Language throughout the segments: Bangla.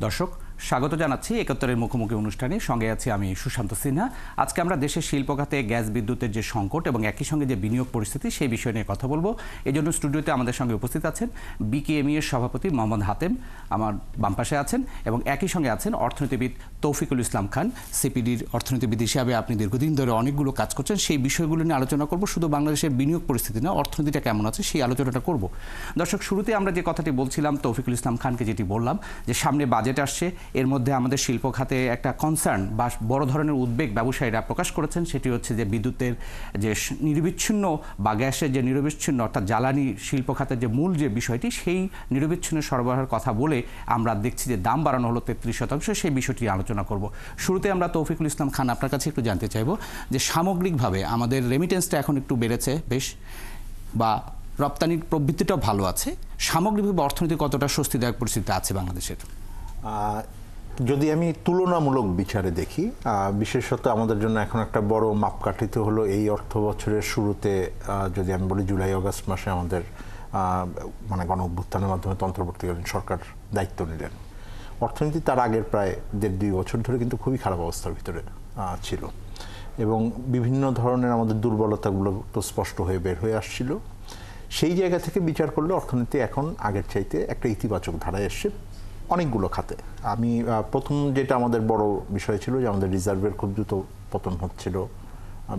দর্শক স্বাগত জানাচ্ছি ৭১-এর মুখোমুখি অনুষ্ঠানে। সঙ্গে আছি আমি সুশান্ত সিনহা। আজকে আমরা দেশের শিল্প খাতে গ্যাস বিদ্যুতের যে সংকট এবং একই সঙ্গে যে বিনিয়োগ পরিস্থিতি সেই বিষয় নিয়ে কথা বলবো। এই জন্য স্টুডিওতে আমাদের সঙ্গে উপস্থিত আছেন বিকেএমই এর সভাপতি মোহাম্মদ হাতেম, আমার বাম পাশে আছেন, এবং একই সঙ্গে আছেন অর্থনীতিবিদ তৌফিকুল ইসলাম খান। সিপিডির অর্থনীতিবিদ হিসাবে আপনি দীর্ঘদিন ধরে অনেকগুলো কাজ করছেন। সেই বিষয়গুলো নিয়ে আলোচনা করব। শুধু বাংলাদেশের বিনিয়োগ পরিস্থিতি না, অর্থনীতিটা কেমন আছে সেই আলোচনাটা করব। দর্শক, শুরুতে আমরা যে কথাটি বলছিলাম, তৌফিকুল ইসলাম খানকে যেটি বললাম যে সামনে বাজেট আসছে, এর মধ্যে আমাদের শিল্প খাতে একটা কনসার্ন বা বড় ধরনের উদ্বেগ ব্যবসায়ীরা প্রকাশ করেছেন। সেটি হচ্ছে যে বিদ্যুতের যে নিরবিচ্ছিন্ন বা গ্যাসের যে নিরবিচ্ছিন্ন, অর্থাৎ জ্বালানি শিল্প খাতের যে মূল যে বিষয়টি, সেই নিরবিচ্ছিন্ন সরবরাহের কথা বলে আমরা দেখছি যে দাম বাড়ানো হলো ৩৩%। সেই বিষয়টি আলোচনা করব। শুরুতে আমরা তৌফিকুল ইসলাম খান আপনার কাছে একটু জানতে চাইব যে সামগ্রিকভাবে আমাদের রেমিটেন্সটা এখন একটু বেড়েছে বেশ, বা রপ্তানির প্রবৃত্তিটাও ভালো আছে। সামগ্রিকভাবে অর্থনীতি কতটা স্বস্তিদায়ক পরিস্থিতি আছে বাংলাদেশের? যদি আমি তুলনামূলক বিচারে দেখি, বিশেষত আমাদের জন্য এখন একটা বড় মাপকাঠিতে হলো এই অর্থ বছরের শুরুতে, যদি আমি বলি জুলাই আগস্ট মাসে আমাদের মানে গণ অভ্যুত্থানের মাধ্যমে অন্তর্বর্তীকালীন সরকার দায়িত্ব নিলেন। অর্থনীতি তার আগের প্রায় ১.৫-২ বছর ধরে কিন্তু খুবই খারাপ অবস্থার ভিতরে ছিল, এবং বিভিন্ন ধরনের আমাদের দুর্বলতাগুলো তো স্পষ্ট হয়ে বের হয়ে আসছিল। সেই জায়গা থেকে বিচার করলে অর্থনীতি এখন আগের চাইতে একটা ইতিবাচক ধারায় এসছে অনেকগুলো খাতে। আমি প্রথম যেটা আমাদের বড় বিষয় ছিল যে আমাদের রিজার্ভের খুব দ্রুত পতন হচ্ছিল,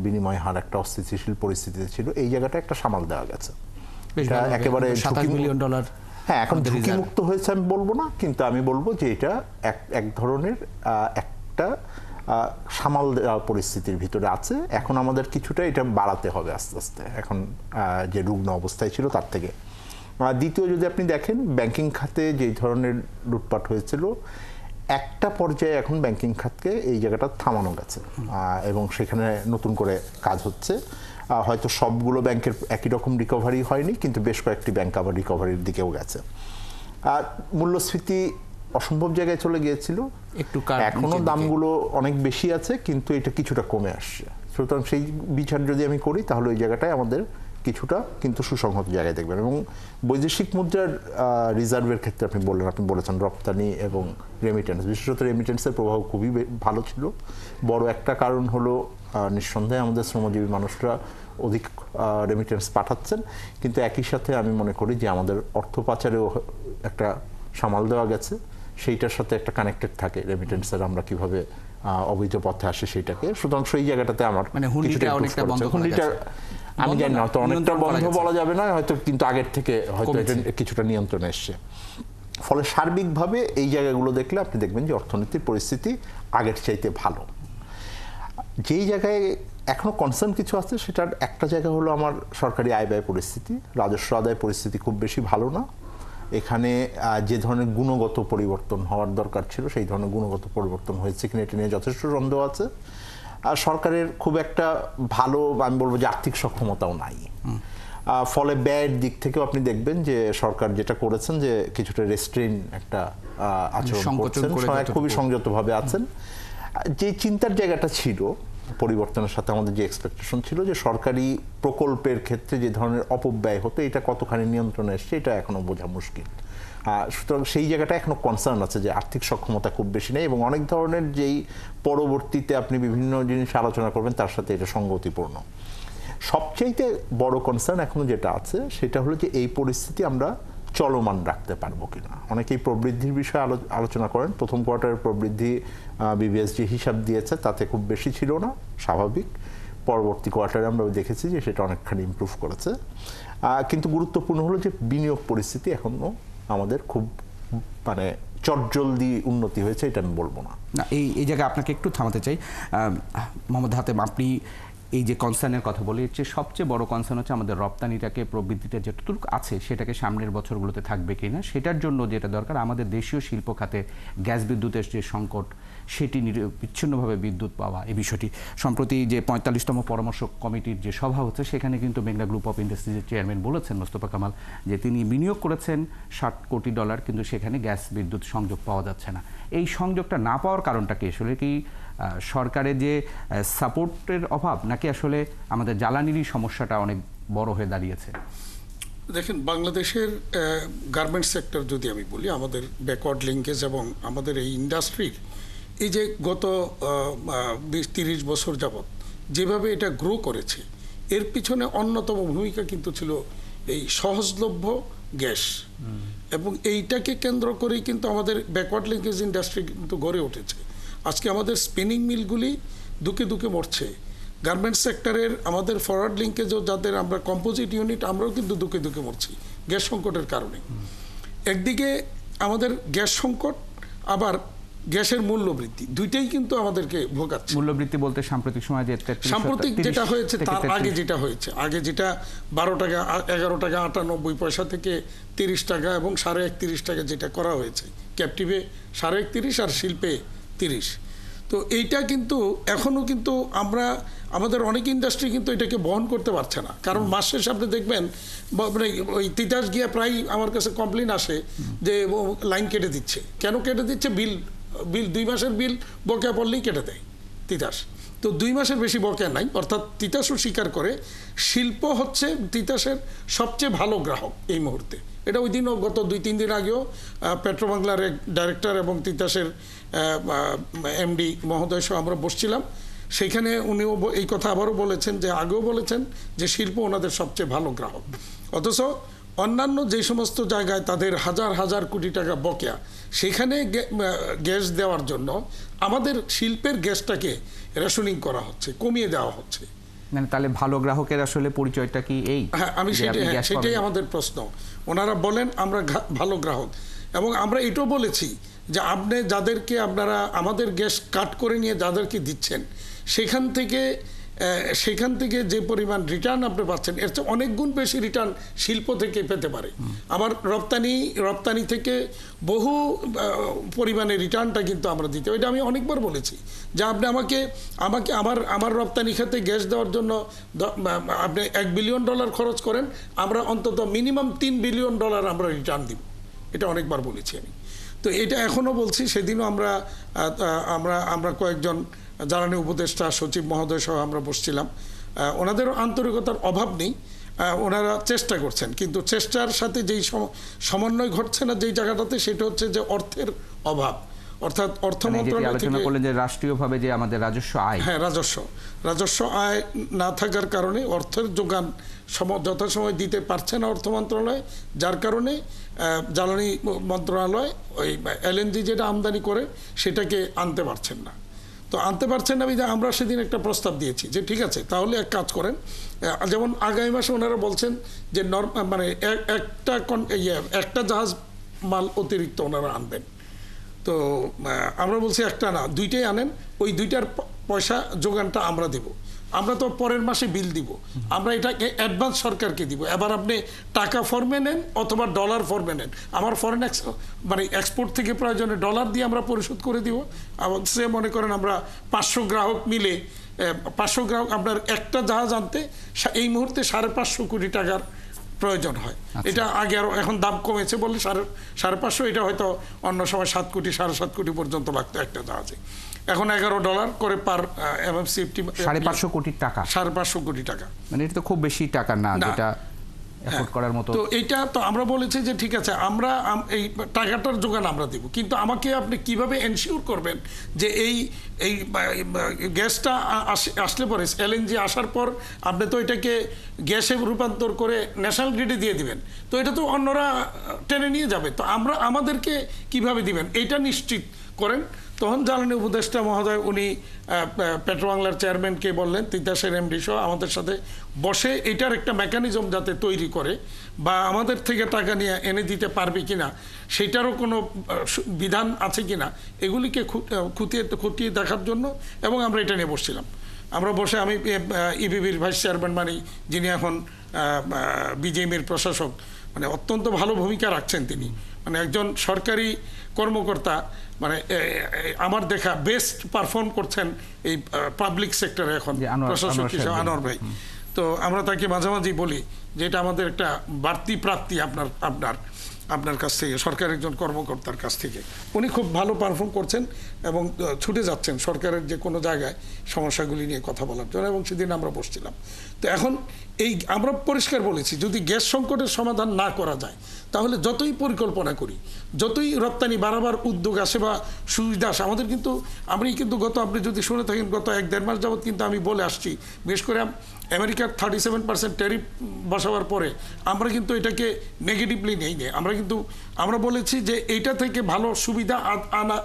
বিনিময় হার একটা অস্থিতিশীল পরিস্থিতিতে ছিল, এই জায়গাটা একটা সামাল দেওয়া গেছে। একেবারে $২৭ মিলিয়ন। হ্যাঁ, এখন ঝুঁকিমুক্ত হয়েছে আমি বলবো না, কিন্তু আমি বলবো যে এটা এক ধরনের একটা সামাল দেওয়া পরিস্থিতির ভিতরে আছে। এখন আমাদের কিছুটা এটা বাড়াতে হবে আস্তে আস্তে, এখন যে রুগ্ন অবস্থায় ছিল তার থেকে। দ্বিতীয়, যদি আপনি দেখেন ব্যাংকিং খাতে যে ধরনের লুটপাট হয়েছিল, একটা পর্যায়ে এখন ব্যাংকিং খাতকে এই জায়গাটা থামানো গেছে, এবং সেখানে নতুন করে কাজ হচ্ছে। হয়তো সবগুলো ব্যাংকের একই রকম রিকভারি হয়নি, কিন্তু বেশ কয়েকটি ব্যাংক আবার রিকভারির দিকেও গেছে। মূল্যস্ফীতি অসম্ভব জায়গায় চলে গিয়েছিল, এখনো দামগুলো অনেক বেশি আছে, কিন্তু এটা কিছুটা কমে আসছে। সুতরাং সেই বিচার যদি আমি করি, তাহলে ওই জায়গাটায় আমাদের কিছুটা কিন্তু সুসংহত জায়গায় দেখবেন। এবং বৈদেশিক মুদ্রার রিজার্ভের ক্ষেত্রে আপনি বলেছেন রপ্তানি এবং রেমিটেন্স, বিশেষত রেমিটেন্সের প্রভাব খুবই ভালো ছিল। বড় একটা কারণ হলো নিঃসন্দেহে আমাদের শ্রমজীবী মানুষরা অধিক রেমিটেন্স পাঠাচ্ছেন, কিন্তু একই সাথে আমি মনে করি যে আমাদের অর্থ পাচারেও একটা সামাল দেওয়া গেছে। সেইটার সাথে একটা কানেক্টেড থাকে রেমিটেন্সের, আমরা কিভাবে অবৈধ পথে আসে সেইটাকে। সুতরাং সেই জায়গাটাতে আমার হুন্ডিটা আমি জানি না, তো অনেকটা বন্ধ বলা যাবে না হয়তো, কিন্তু আগের থেকে হয়তো এটা কিছুটা নিয়ন্ত্রণে এসছে। ফলে সার্বিকভাবে এই জায়গাগুলো দেখলে আপনি দেখবেন যে অর্থনীতির পরিস্থিতি আগের চাইতে ভালো। যেই জায়গায় এখনো কনসার্ন কিছু আছে, সেটার একটা জায়গা হলো আমার সরকারি আয় ব্যয় পরিস্থিতি, রাজস্ব আদায় পরিস্থিতি খুব বেশি ভালো না। এখানে যে ধরনের গুণগত পরিবর্তন হওয়ার দরকার ছিল, সেই ধরনের গুণগত পরিবর্তন হয়েছে কিনা এটা নিয়ে যথেষ্ট সন্দেহ আছে। আর সরকারের খুব একটা ভালো, আমি বলবো যে আর্থিক সক্ষমতাও নাই। ফলে ব্যয়ের দিক থেকেও আপনি দেখবেন যে সরকার যেটা করেছেন যে কিছুটা রেস্ট্রেইন একটা আচরণ করছেন, খুবই সংযতভাবে আছেন। যে চিন্তার জায়গাটা ছিল পরিবর্তনের সাথে আমাদের যে এক্সপেকটেশন ছিল যে সরকারি প্রকল্পের ক্ষেত্রে যে ধরনের অপব্যয় হতো, এটা কতখানি নিয়ন্ত্রণে এসছে এটা এখনো বোঝা মুশকিল। সুতরাং সেই জায়গাটা এখনো কনসার্ন আছে যে আর্থিক সক্ষমতা খুব বেশি নেই, এবং অনেক ধরনের যেই পরবর্তীতে আপনি বিভিন্ন জিনিস আলোচনা করবেন তার সাথে এটা সঙ্গতিপূর্ণ। সবচাইতে বড় কনসার্ন এখনো যেটা আছে সেটা হলো যে এই পরিস্থিতি আমরা চলমান রাখতে পারবো কিনা। অনেকেই প্রবৃদ্ধির বিষয়ে আলোচনা করেন। প্রথম কোয়ার্টারের প্রবৃদ্ধি বিবিএস যে হিসাব দিয়েছে তাতে খুব বেশি ছিল না, স্বাভাবিক। পরবর্তী কোয়ার্টারে আমরা দেখেছি যে সেটা অনেকখানি ইমপ্রুভ করেছে, কিন্তু গুরুত্বপূর্ণ হলো যে বিনিয়োগ পরিস্থিতি এখনো আমাদের খুব মানে চটজলদি উন্নতি হয়েছে এটা আমি বলবো না। এই জায়গায় আপনাকে একটু থামাতে চাই মোহাম্মদ হাতেম। আপনি এই যে কনসার্নের কথা বলি, যে সবচেয়ে বড় কনসার্ন হচ্ছে আমাদের রপ্তানিটাকে, প্রবৃদ্ধিটা যেটুকু আছে সেটাকে সামনের বছরগুলোতে থাকবে কিনা। সেটার জন্য যেটা দরকার, আমাদের দেশীয় শিল্প খাতে গ্যাস বিদ্যুতের যে সংকট, সেটি বিচ্ছিন্নভাবে বিদ্যুৎ পাওয়া, এই বিষয়টি সম্প্রতি যে ৪৫তম পরামর্শ কমিটির যে সভা হচ্ছে, সেখানে কিন্তু মেঘনা গ্রুপ অফ ইন্ডাস্ট্রিজের চেয়ারম্যান বলেছেন মোস্তফা কামাল যে তিনি বিনিয়োগ করেছেন $৬০ কোটি, কিন্তু সেখানে গ্যাস বিদ্যুৎ সংযোগ পাওয়া যাচ্ছে না। এই সংযোগটা না পাওয়ার কারণটা কি? আসলে কি সরকারের যে সাপোর্টের অভাব, নাকি আসলে আমাদের জ্বালানিরই সমস্যাটা অনেক বড় হয়ে দাঁড়িয়েছে? দেখেন, বাংলাদেশের গার্মেন্টস সেক্টর যদি আমি বলি, আমাদের ব্যাকওয়ার্ড লিঙ্কেজ এবং আমাদের এই ইন্ডাস্ট্রির এই যে গত 20-30 বছর যাবৎ যেভাবে এটা গ্রো করেছে, এর পিছনে অন্যতম ভূমিকা কিন্তু ছিল এই সহজলভ্য গ্যাস, এবং এইটাকে কেন্দ্র করেই কিন্তু আমাদের ব্যাকওয়ার্ড লিঙ্কেজ ইন্ডাস্ট্রি কিন্তু গড়ে উঠেছে। আজকে আমাদের স্পিনিং মিলগুলি দুকে দুকে মরছে। গার্মেন্টস সেক্টরের আমাদের ফরওয়ার্ড লিঙ্কেজও যাদের আমরা কম্পোজিট ইউনিট, আমরাও কিন্তু দুকে দুকে মরছি গ্যাস সংকটের কারণে। একদিকে আমাদের গ্যাস সংকট, আবার গ্যাসের মূল্য বৃদ্ধি, দুইটাই কিন্তু আমাদেরকে ভোগাচ্ছে। মূল্য বৃদ্ধি বলতে সাম্প্রতিক সময় যে সাম্প্রতিক যেটা হয়েছে তার আগে যেটা হয়েছে, আগে যেটা 12 টাকা 11 টাকা 98 পয়সা থেকে 30 টাকা এবং 31.5 টাকা যেটা করা হয়েছে, ক্যাপটিভে 31.5 আর শিল্পে 30। তো এইটা কিন্তু এখনো কিন্তু আমাদের অনেক ইন্ডাস্ট্রি কিন্তু এটাকে বহন করতে পারছে না। কারণ মাস শেষে আপনি দেখবেন মানে ওই তিতাস গিয়া প্রায় আমার কাছে কমপ্লেন আসে যে লাইন কেটে দিচ্ছে। কেন কেটে দিচ্ছে? বিল 2 মাসের বিল বকেয়া পড়লেই কেটে দেয় তিতাস। তো 2 মাসের বেশি বকেয়া নাই, অর্থাৎ তিতাসও স্বীকার করে শিল্প হচ্ছে তিতাসের সবচেয়ে ভালো গ্রাহক এই মুহূর্তে। এটা ওই দিনও গত 2-3 দিন আগেও পেট্রোবাংলার এক ডাইরেক্টর এবং তিতাসের এমডি মহোদয় সহ আমরা বসছিলাম, সেখানে উনিও এই কথা আবারও বলেছেন, যে আগেও বলেছেন যে শিল্প ওনাদের সবচেয়ে ভালো গ্রাহক। অথচ অন্যান্য যে সমস্ত জায়গায় তাদের হাজার হাজার কোটি টাকা বকেয়া, সেখানে গ্যাস দেওয়ার জন্য আমাদের শিল্পের গ্যাসটাকে রেশনিং করা হচ্ছে, কমিয়ে দেওয়া হচ্ছে। মানে তাহলে ভালো গ্রাহকের আসলে পরিচয়টা কি এই? হ্যাঁ, আমি সেটাই আমাদের প্রশ্ন। ওনারা বলেন আমরা ভালো গ্রাহক, এবং আমরা এটাও বলেছি যে আপনি যাদেরকে আপনারা আমাদের গ্যাস কাট করে নিয়ে যাদেরকে দিচ্ছেন, সেখান থেকে যে পরিমাণ রিটার্ন আপনি পাচ্ছেন, এর চেয়ে অনেক গুণ বেশি রিটার্ন শিল্প থেকে পেতে পারে। আবার রপ্তানি থেকে বহু পরিমাণে রিটার্নটা কিন্তু আমরা দিতে, এটা আমি অনেকবার বলেছি যে আপনি আমাকে আমার রপ্তানি খাতে গ্যাস দেওয়ার জন্য আপনি $1 বিলিয়ন খরচ করেন, আমরা অন্তত মিনিমাম $3 বিলিয়ন আমরা রিটার্ন দিব। এটা অনেকবার বলেছি আমি। তো এটা এখনও বলছি। সেদিনও আমরা কয়েকজন জ্বালানি উপদেষ্টা, সচিব মহোদয় সহ আমরা বসছিলাম। ওনাদেরও আন্তরিকতার অভাব নেই, ওনারা চেষ্টা করছেন, কিন্তু চেষ্টার সাথে যেই সমন্বয় ঘটছে না যেই জায়গাটাতে, সেটা হচ্ছে যে অর্থের অভাব। অর্থাৎ অর্থ মন্ত্রণালয় থেকে যে রাষ্ট্রীয়ভাবে যে আমাদের রাজস্ব আয়, হ্যাঁ রাজস্ব আয় না থাকার কারণে অর্থের যোগান যথাসময় দিতে পারছে না অর্থ মন্ত্রণালয়, যার কারণে জ্বালানি মন্ত্রণালয় ওই এলএনজি যেটা আমদানি করে সেটাকে আনতে পারছেন না। তো আনতে পারছেন না, আমরা সেদিন একটা প্রস্তাব দিয়েছি যে ঠিক আছে, তাহলে এক কাজ করেন, যেমন আগামী মাসে ওনারা বলছেন যে মানে একটা জাহাজ মাল অতিরিক্ত ওনারা আনবেন। তো আমরা বলছি একটা না, 2টাই আনেন, ওই 2টার পয়সা যোগানটা আমরা দেব। আমরা তো পরের মাসে বিল দিব, আমরা এটাকে অ্যাডভান্স সরকারকে দিব। এবার আপনি টাকা ফর্মে নেন অথবা ডলার ফর্মে নেন, আমার ফরেন মানে এক্সপোর্ট থেকে প্রয়োজনে ডলার দিয়ে আমরা পরিশোধ করে দিব। সে মনে করেন আমরা 500 গ্রাহক মিলে 500 গ্রাহক, আপনার একটা জাহাজ আনতে এই মুহূর্তে 550 কোটি টাকার প্রয়োজন হয়। এটা আগে আরো, এখন দাম কমেছে বলে 550, এটা হয়তো অন্য সময় 7 কোটি 7.5 কোটি পর্যন্ত লাগতো একটা জাহাজে। এখন $11 করে পার এমএমসিএফটি, 550 কোটি টাকা, 550 কোটি টাকা। মানে এটা তো খুব বেশি টাকা না, যেটা এফোর্ড করার মতো। তো এইটা তো আমরা বলেছি যে ঠিক আছে, আমরা এই টাকাটার যোগান আমরা দেব, কিন্তু আমাকে আপনি কিভাবে এনশিওর করবেন যে এই গ্যাসটা আসলে পরে এলএনজি আসার পর আপনি তো এটাকে গ্যাসে রূপান্তর করে ন্যাশনাল গ্রিডে দিয়ে দিবেন, তো এটা তো অন্যরা টেনে নিয়ে যাবে। তো আমাদেরকে কিভাবে দিবেন এটা নিশ্চিত করেন। তখন জ্বালানি উপদেষ্টা মহোদয় উনি পেট্রোবাংলার চেয়ারম্যানকে বললেন, তিতাসের এমডি সহ আমাদের সাথে বসে এটার একটা মেকানিজম যাতে তৈরি করে, বা আমাদের থেকে টাকা নিয়ে এনে দিতে পারবে কিনা সেটারও কোনো বিধান আছে কিনা, এগুলিকে খুঁটিয়ে দেখার জন্য। এবং আমরা এটা নিয়ে বসছিলাম। আমরা বসে, আমি ইবিবির ভাইস চেয়ারম্যান, মানে যিনি এখন বিজেএমএর প্রশাসক, মানে অত্যন্ত ভালো ভূমিকা রাখছেন তিনি, মানে একজন সরকারি কর্মকর্তা, মানে আমার দেখা বেস্ট পারফর্ম করছেন এই পাবলিক সেক্টরে এখন প্রশাসক হিসেবে, আনোয়ার ভাই। তো আমরা তাকে মাঝামাঝি বলি যে এটা আমাদের একটা বাড়তি প্রাপ্তি আপনার। আপনার কাছ থেকে, সরকারের একজন কর্মকর্তার কাছ থেকে। উনি খুব ভালো পারফর্ম করছেন এবং ছুটে যাচ্ছেন সরকারের যে কোনো জায়গায় সমস্যাগুলি নিয়ে কথা বলার জন্য, এবং সেদিন আমরা বসছিলাম। তো এখন এই আমরা পরিষ্কার বলেছি, যদি গ্যাস সংকটের সমাধান না করা যায় তাহলে যতই পরিকল্পনা করি, যতই রপ্তানি বাড়াবার উদ্যোগ আসে বা সুবিধা আসে, আমাদের কিন্তু আপনি যদি শুনে থাকেন গত 1-1.5 মাস যাবৎ কিন্তু আমি বলে আসছি, বিশেষ করে আমেরিকার 37% ট্যারিফ বসাবার পরে আমরা কিন্তু এটাকে নেগেটিভলি নেই। আমরা বলেছি যে এইটা থেকে ভালো সুবিধা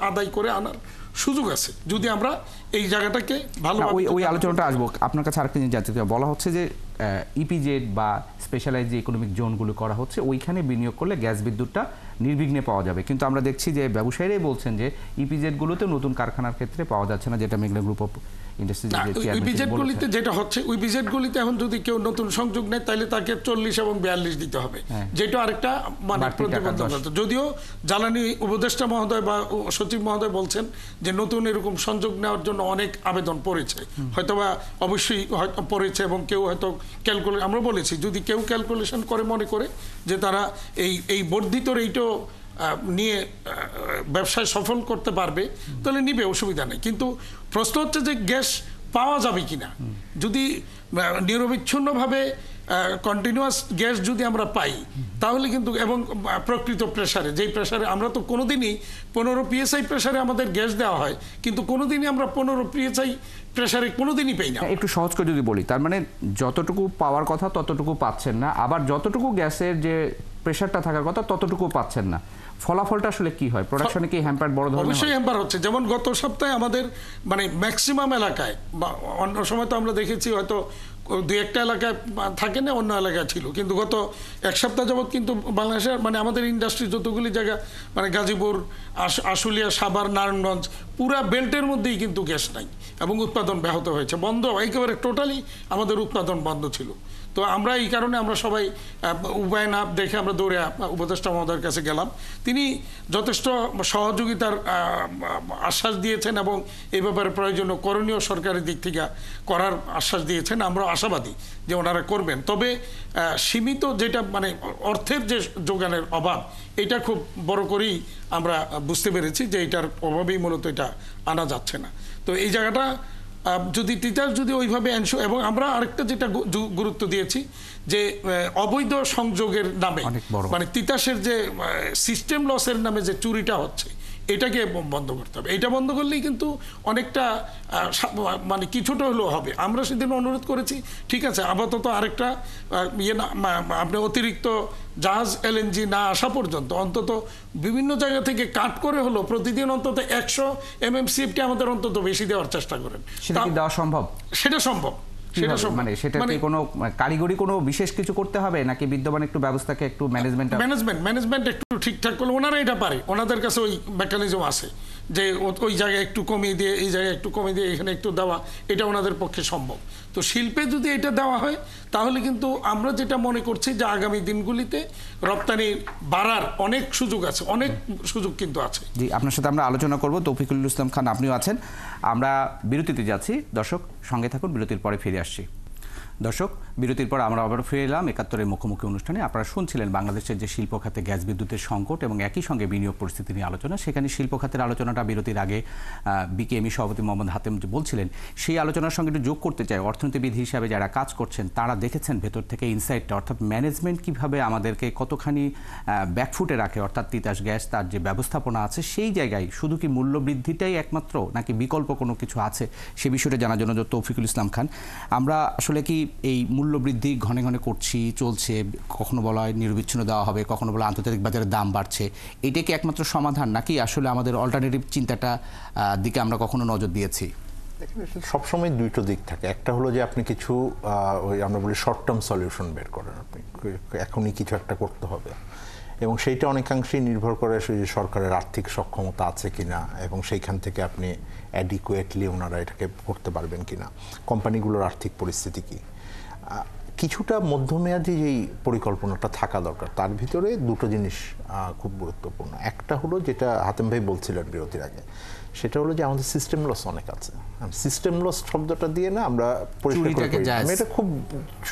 আদায় করে আনার সুযোগ আছে যদি আমরা এই জায়গাটাকে ভালো। ওই আলোচনাটা আসবো। আপনার কাছে আরেকটা জিনিস জানতে চাই, বলা হচ্ছে যে ইপিজেড বা স্পেশালাইজ যে ইকোনমিক জোনগুলো করা হচ্ছে ওইখানে বিনিয়োগ করলে গ্যাস বিদ্যুৎটা নির্বিঘ্নে পাওয়া যাবে, কিন্তু আমরা দেখছি যে ব্যবসায়ীরাই বলছেন যে ইপিজেডগুলোতে নতুন কারখানার ক্ষেত্রে পাওয়া যাচ্ছে না, যেটা মেঘনা গ্রুপ অফ ইপিজেডগুলিতে যেটা হচ্ছে, ইপিজেডগুলিতে এখন যদি কেউ নতুন সংযোগ নেয় তাহলে তাকে 40 এবং 42 দিতে হবে, যেটা আরেকটা মানে প্রতিবন্ধকতা। যদিও জ্বালানি উপদেষ্টা মহোদয় বা সচিব মহোদয় বলছেন যে নতুন এরকম সংযোগ নেওয়ার জন্য অনেক আবেদন পড়েছে, হয়তোবা অবশ্যই হয়তো পড়েছে, এবং কেউ হয়তো আমরা বলেছি যদি কেউ ক্যালকুলেশন করে মনে করে যে তারা এই বর্ধিত রেটও নিয়ে ব্যবসায় সফল করতে পারবে তাহলে নিবে, অসুবিধা নেই। কিন্তু প্রশ্ন হচ্ছে যে গ্যাস পাওয়া যাবে কিনা। যদি নিরবিচ্ছিন্নভাবে কন্টিনিউয়াস গ্যাস যদি আমরা পাই তাহলে কিন্তু, এবং প্রকৃত প্রেসারে, যেই প্রেসারে আমরা তো কোনোদিনই 15 PSI প্রেসারে আমাদের গ্যাস দেওয়া হয়, কিন্তু কোনোদিনই আমরা 15 PSI প্রেসারে কোনোদিনই পাই না। একটু সহজ করে যদি বলি, তার মানে যতটুকু পাওয়ার কথা ততটুকু পাচ্ছেন না, আবার যতটুকু গ্যাসের যে প্রেসারটা থাকার কথা ততটুকু পাচ্ছেন না। ফলাফলটা আসলে কি হয়? প্রোডাকশনে কি হ্যাম্পার বড় ধরনের? অবশ্যই হ্যাম্পার হচ্ছে। যেমন গত সপ্তাহে আমাদের মানে ম্যাক্সিমাম এলাকায়, বা অন্য সময় তো আমরা দেখেছি হয়তো 2-1টা এলাকায় থাকে না, অন্য এলাকায় ছিল, কিন্তু গত 1 সপ্তাহ যাবৎ কিন্তু বাংলাদেশের মানে আমাদের ইন্ডাস্ট্রি যতগুলি জায়গা, মানে গাজীপুর, আশুলিয়া, সাভার, নারায়ণগঞ্জ, পুরা বেল্টের মধ্যেই কিন্তু গ্যাস নাই এবং উৎপাদন ব্যাহত হয়েছে, বন্ধ, একেবারে টোটালি আমাদের উৎপাদন বন্ধ ছিল। তো আমরা এই কারণে আমরা সবাই উপায় না দেখে আমরা দৌড়ে উপদেষ্টা মহোদয়ের কাছে গেলাম। তিনি যথেষ্ট সহযোগিতার আশ্বাস দিয়েছেন এবং এই ব্যাপারে প্রয়োজনীয় করণীয় সরকারের দিক থেকে করার আশ্বাস দিয়েছেন। আমরা আশাবাদী যে ওনারা করবেন। তবে সীমিত যেটা মানে অর্থের যে যোগানের অভাব, এটা খুব বড় করেই আমরা বুঝতে পেরেছি যে এটার অভাবেই মূলত এটা আনা যাচ্ছে না। তো এই জায়গাটা যদি তিতাস যদি ওইভাবে এবং আমরা আরেকটা যেটা গুরুত্ব দিয়েছি যে অবৈধ সংযোগের নামে, মানে তিতাসের যে সিস্টেম লসের নামে যে চুরিটা হচ্ছে, এটাকে বন্ধ করতে হবে। এটা বন্ধ করলেই কিন্তু অনেকটা মানে কিছুটা হলেও হবে। আমরা সেদিন অনুরোধ করেছি, ঠিক আছে আপাতত আরেকটা আপনি অতিরিক্ত জাহাজ LNG না আসা পর্যন্ত অন্তত বিভিন্ন জায়গা থেকে কাট করে হলো প্রতিদিন অন্তত 100 MMCFT আমাদের অন্তত বেশি দেওয়ার চেষ্টা করেন। সেটা কি দেওয়া সম্ভব? সেটা সম্ভব। মানে সেটাতে কোনো কারিগরি কোনো বিশেষ কিছু করতে হবে নাকি বিদ্যমান একটু ব্যবস্থাকে একটু ম্যানেজমেন্ট একটু ঠিকঠাক করলে ওনারা এটা পারে, ওনাদের কাছে ওই মেকানিজম আছে যে ওই জায়গায় একটু কমিয়ে দিয়ে এই জায়গায় একটু কমিয়ে দিয়ে এখানে একটু দেওয়া, এটা ওনাদের পক্ষে সম্ভব। তো শিল্পে যদি এটা দেওয়া হয় তাহলে কিন্তু আমরা যেটা মনে করছি যে আগামী দিনগুলিতে রপ্তানি বাড়ার অনেক সুযোগ আছে, অনেক সুযোগ কিন্তু আছে। জি, আপনার সাথে আমরা আলোচনা করব। তৌফিকুল ইসলাম খান আপনিও আছেন। আমরা বিরতিতে যাচ্ছি, দর্শক সঙ্গে থাকুন, বিরতির পরে ফিরে আসছি। দর্শক, বিরতির পর আমরা আবার ফিরে এলাম 71-এর মুখোমুখি অনুষ্ঠানে। আপনারা শুনছিলেন বাংলাদেশের যে শিল্প খাতে গ্যাস বিদ্যুতের সংকট এবং একই সঙ্গে বিনিয়োগ পরিস্থিতি নিয়ে আলোচনা। সেখানে শিল্প খাতের আলোচনাটা বিরতির আগে বিকেএমই সভাপতি মোহাম্মদ হাতেম যে বলছিলেন, সেই আলোচনার সঙ্গে একটু যোগ করতে চাই। অর্থনীতিবিদ হিসাবে যারা কাজ করছেন তারা দেখেছেন ভেতর থেকে ইনসাইটটা, অর্থাৎ ম্যানেজমেন্ট কীভাবে আমাদেরকে কতখানি ব্যাকফুটে রাখে, অর্থাৎ তিতাস গ্যাস তার যে ব্যবস্থাপনা আছে সেই জায়গায় শুধু কি মূল্য বৃদ্ধিটাই একমাত্র নাকি বিকল্প কোনো কিছু আছে, সে বিষয়টা জানার জন্য তৌফিকুল ইসলাম খান। আমরা আসলে কি এই মূল্য বৃদ্ধি ঘনে ঘনে করছি, চলছে, কখনো বলা হয় নিরবিচ্ছিন্ন দেওয়া হবে, কখনো বলা আন্তর্জাতিক বাজারে দাম বাড়ছে, এটা কি একমাত্র সমাধান নাকি আসলে আমাদের অল্টারনেটিভ চিন্তাটা দিকে আমরা কখনো নজর দিয়েছি? সবসময় দুটো দিক থাকে। একটা হলো যে আপনি কিছু ওই আমরা বলি শর্ট টার্ম সলিউশন বের করেন, আপনি এখনই কিছু একটা করতে হবে, এবং সেইটা অনেকাংশেই নির্ভর করে যে সরকারের আর্থিক সক্ষমতা আছে কিনা এবং সেইখান থেকে আপনি অ্যাডিকুয়েটলি ওনারা এটাকে করতে পারবেন কিনা, কোম্পানিগুলোর আর্থিক পরিস্থিতি কি। কিছুটা মধ্যমেয়াদী যেই পরিকল্পনাটা থাকা দরকার, তার ভিতরে দুটো জিনিস খুব গুরুত্বপূর্ণ। একটা হলো যেটা হাতেম ভাই বলছিলেন বিরতির আগে, সেটা হলো যে আমাদের সিস্টেম লস অনেক আছে। সিস্টেম লস শব্দটা দিয়ে না আমরা পরিষ্কার করে, আমি এটা খুব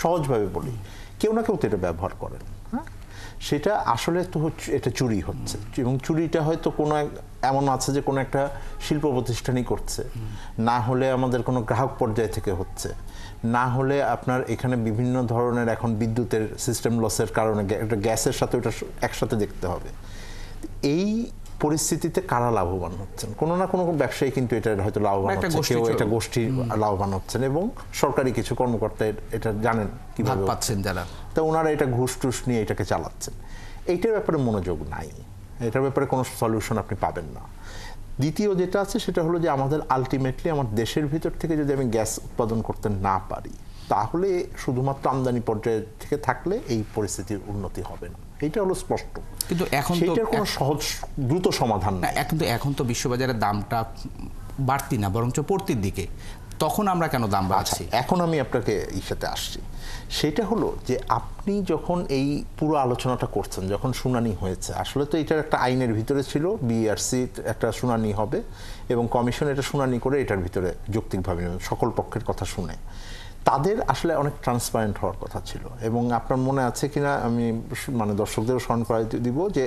সহজভাবে বলি, কেউ না কেউ তো এটা ব্যবহার করেন। হ্যাঁ, সেটা আসলে তো হচ্ছে এটা চুরি হচ্ছে, এবং চুরিটা হয়তো কোনো এমন আছে যে কোনো একটা শিল্প প্রতিষ্ঠানই করছে, না হলে আমাদের কোনো গ্রাহক পর্যায় থেকে হচ্ছে, না হলে আপনার এখানে বিভিন্ন ধরনের এখন বিদ্যুতের সিস্টেম লসের কারণে একটা গ্যাসের সাথে ওটা একসাথে দেখতে হবে। এই পরিস্থিতিতে কারা লাভবান হচ্ছেন? কোনো না কোনো ব্যবসায়ী কিন্তু এটা হয়তো লাভবান হচ্ছে, কেউ এটা গোষ্ঠী লাভবান হচ্ছেন, এবং সরকারি কিছু কর্মকর্তা এটা জানেন কিভাবে পাচ্ছেন যারা, তা ওনারা এটা ঘুষ টুস নিয়ে এটাকে চালাচ্ছেন। এইটার ব্যাপারে মনোযোগ নাই, এটার ব্যাপারে কোনো সলিউশন আপনি পাবেন না। দ্বিতীয় যেটা আছে সেটা হলো যে আমাদের আলটিমেটলি আমার দেশের ভিতর থেকে যদি আমি গ্যাস উৎপাদন করতে না পারি, তাহলে শুধুমাত্র আমদানি পর্যায়ে থেকে থাকলে এই পরিস্থিতির উন্নতি হবে না, এটা হলো স্পষ্ট। কিন্তু এখন সেইটার কোনো সহজ দ্রুত সমাধান না। এখন তো বিশ্ববাজারে দামটা বাড়তি না, বরঞ্চ পড়তির দিকে, তখন আমরা কেন দাম বাড়াচ্ছি? এখন আমি আপনাকে এই সাথে আসছি, সেটা হলো যে আপনি যখন এই পুরো আলোচনাটা করছেন, যখন শুনানি হয়েছে, আসলে তো এটার একটা আইনের ভিতরে ছিল, বিআরসি একটা শুনানি হবে এবং কমিশন এটা শুনানি করে এটার ভিতরে যৌক্তিকভাবে সকল পক্ষের কথা শুনে তাদের আসলে অনেক ট্রান্সপারেন্ট হওয়ার কথা ছিল। এবং আপনার মনে আছে কিনা আমি মানে দর্শকদেরও স্মরণ করাই দিব যে